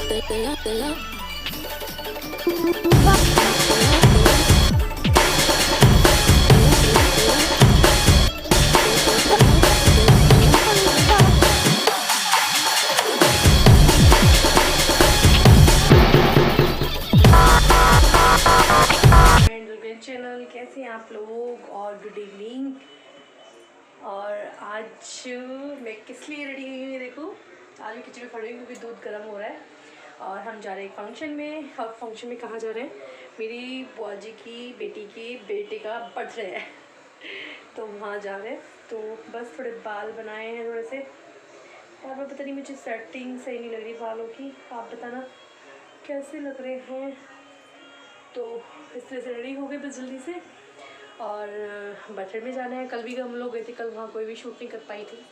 Channel कैसे हैं आप लोग और गुड इवनिंग। और आज मैं किस लिए रेडी हुई हूँ, देखो आज मैं किचन में खड़ी हुई क्योंकि दूध गर्म हो रहा है और हम जा रहे हैं फंक्शन में। और फंक्शन में कहाँ जा रहे हैं, मेरी बुआ जी की बेटी के बेटे का बर्थडे है तो वहाँ जा रहे हैं। तो बस थोड़े बाल बनाए हैं थोड़े से, और मैं पता नहीं मुझे सेटिंग सही नहीं लग रही बालों की, आप बताना कैसे लग रहे हैं। तो इस तरह से रेडी हो गए बस जल्दी से, और बर्थडे में जाना है। कल भी हम लोग गए थे, कल वहाँ कोई भी शूट नहीं कर पाई थी,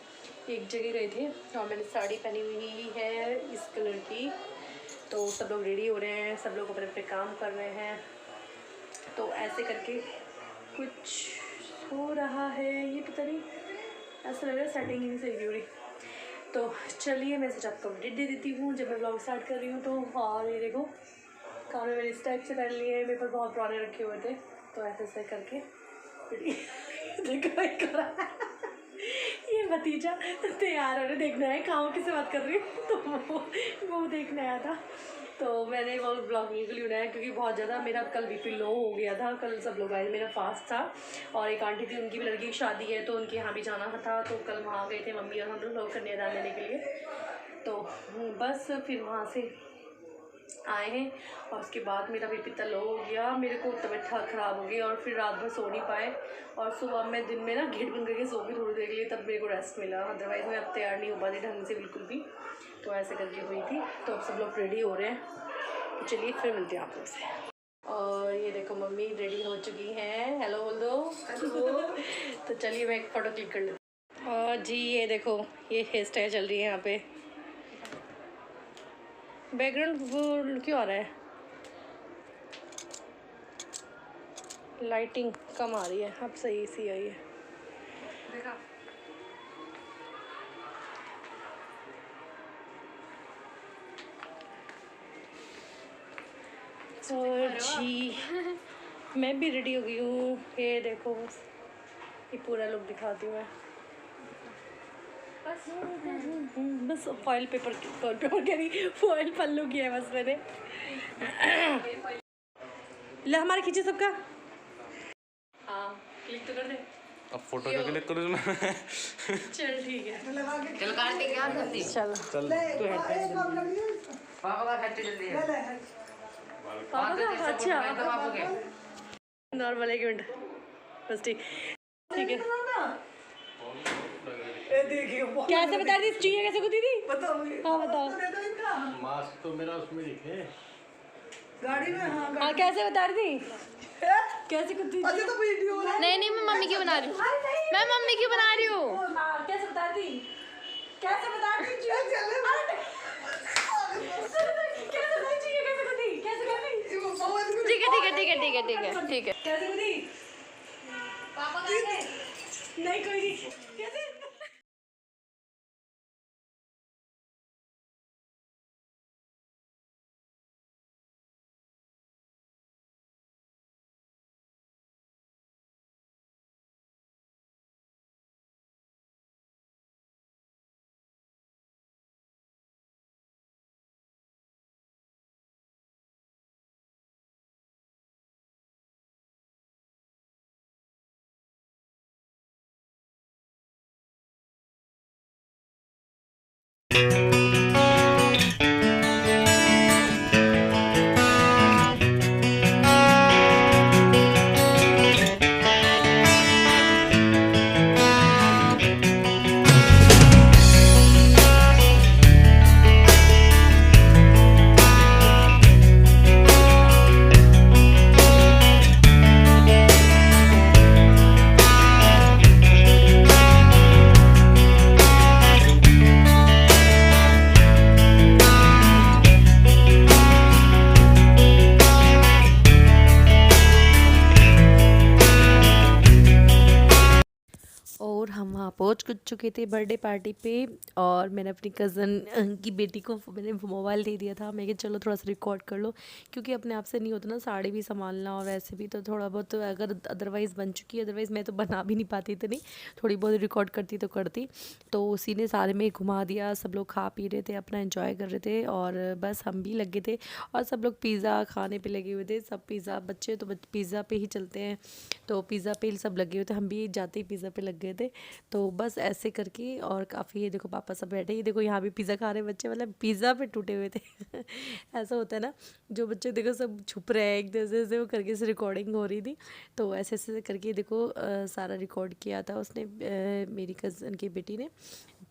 एक जगह गए थे और मैंने साड़ी पहनी हुई है इस कलर की। तो सब लोग रेडी हो रहे हैं, सब लोग अपने अपने काम कर रहे हैं, तो ऐसे करके कुछ हो रहा है। ये पता नहीं ऐसा लग रहा है सेटिंग ही नहीं सही हो रही। तो चलिए मैं सोचा आपको अपडेट दे देती हूँ जब मैं ब्लॉग स्टार्ट कर रही हूँ। तो और ये देखो कान मैंने इस टाइप से पहन लिए, मेरे पास बहुत पुराने रखे हुए थे, तो ऐसे ऐसे करके देखो ये भतीजा तैयार हो रहे, देखना है कहाँ किसे बात कर रही हूँ तो वो देखने आया था। तो मैंने वो ब्लॉगिंग के लिए बनाया क्योंकि बहुत ज़्यादा मेरा कल बीपी लो हो गया था। कल सब लोग आए, मेरा फास्ट था और एक आंटी थी उनकी भी लड़की की शादी है तो उनके यहाँ भी जाना था। तो कल वहाँ गए थे मम्मी और हम लोग कन्यादान लेने के लिए। तो बस फिर वहाँ से आए हैं और उसके बाद मेरा बीपी इतना लो हो गया, मेरे को तबीयत ख़राब हो गई और फिर रात भर सो नहीं पाए। और सुबह मैं दिन में ना घेट बंद करके सो गई थोड़ी देर के लिए, तब मेरे को रेस्ट मिला, अदरवाइज़ मैं अब तैयार नहीं हो पाती ढंग से बिल्कुल भी। तो ऐसे करके हुई थी। तो अब सब लोग रेडी हो रहे हैं, तो चलिए फिर मिलते हैं आप लोग से। और ये देखो मम्मी रेडी हो चुकी हैं, हेलो बोल दो तो चलिए मैं एक फ़ोटो क्लिक कर लेती हूँ। और जी ये देखो ये हेयर स्टाइल चल रही है यहाँ पे, बैकग्राउंड वो क्यों आ रहा है, लाइटिंग कम आ रही है, अब सही सी आई है देखा। और जी मैं भी रेडी हो गई हूँ, ये देखो बस ये पूरा लुक दिखाती हूँ मैं। बस फॉइल पेपर कह रही, फॉइल पल्लू किया है बस मैंने ले हमारे खींचे सबका। हाँ क्लिक तो कर दे, अब फोटो क्यों क्लिक करूँ मैं चल ठीक है, चल काट के क्या जल्दी चल चल तू हेड पापा का खर्च जल्दी है पापा का अच्छा बाबू के नॉर्मल 1 मिनट बस ठीक ठीक है। कैसे बता दी चाहिए, कैसे को दीदी बताओगे? हाँ बताओ। मास्क तो मेरा उसमें दिखे गाड़ी में। हाँ कैसे बता रही थी, कैसे कुछ अच्छा तो वीडियो नहीं नहीं मैं मम्मी की बना रही हूँ, मैं मम्मी की बना रही हूँ। कैसे बता रही थी, कैसे बता रही थी कैसे बताई चाहिए, कैसे को दी, कैसे कर रही, ठीक है ठीक है ठीक है ठीक है ठीक है ठीक है। कैसे को दी पापा नहीं कोई नहीं कैसे पहुंच चुके थे बर्थडे पार्टी पे और मैंने अपनी कज़न की बेटी को मैंने मोबाइल दे दिया था। मैं कि चलो थोड़ा सा रिकॉर्ड कर लो, क्योंकि अपने आप से नहीं होता ना, साड़ी भी संभालना और वैसे भी तो थोड़ा बहुत तो अगर अदरवाइज़ बन चुकी है, अदरवाइज़ मैं तो बना भी नहीं पाती इतनी, थोड़ी बहुत रिकॉर्ड करती तो करती। तो उसी ने सारे में घुमा दिया, सब लोग खा पी रहे थे, अपना एंजॉय कर रहे थे और बस हम भी लगे थे और सब लोग पिज़्ज़ा खाने पे लगे हुए थे। सब पिज़्ज़ा बच्चे तो पिज़्ज़ा पे ही चलते हैं, तो पिज़्ज़ा पे सब लगे हुए थे, हम भी जाते ही पिज़्ज़ा पे लग गए थे। तो बस ऐसे करके और काफ़ी, ये देखो पापा सब बैठे, ये देखो यहाँ भी पिज़्ज़ा खा रहे बच्चे, मतलब पिज़्ज़ा पे टूटे हुए थे ऐसा होता है ना, जो बच्चे देखो सब छुप रहे हैं एक दूसरे से, वो करके से रिकॉर्डिंग हो रही थी। तो ऐसे ऐसे करके देखो सारा रिकॉर्ड किया था उसने, मेरी कज़न की बेटी ने।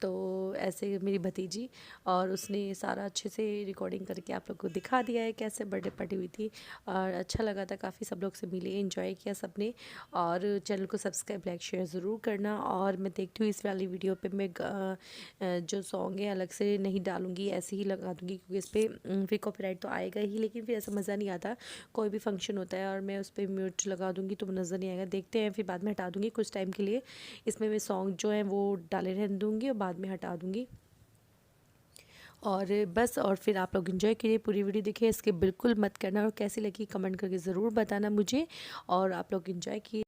तो ऐसे मेरी भतीजी, और उसने सारा अच्छे से रिकॉर्डिंग करके आप लोग को दिखा दिया है कैसे बर्थडे पार्टी हुई थी। और अच्छा लगा था, काफ़ी सब लोग से मिले, एंजॉय किया सबने। और चैनल को सब्सक्राइब लाइक शेयर ज़रूर करना। और मैं देखती हूँ इस वाली वीडियो पे मैं जो सॉन्ग है अलग से नहीं डालूँगी, ऐसे ही लगा दूँगी, क्योंकि इस पर फिर कॉपीराइट तो आएगा ही, लेकिन फिर ऐसा मज़ा नहीं आता। कोई भी फंक्शन होता है और मैं उस पर म्यूट लगा दूँगी तो नज़र नहीं आएगा। देखते हैं, फिर बाद में हटा दूँगी कुछ टाइम के लिए। इसमें मैं सॉन्ग जो है वो डाले रहने दूँगी और बाद में हटा दूँगी। और बस, और फिर आप लोग एंजॉय कीजिए, पूरी वीडियो देखिए, इसके बिल्कुल मत करना, और कैसी लगी कमेंट करके ज़रूर बताना मुझे। और आप लोग एंजॉय कीजिए।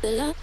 the love.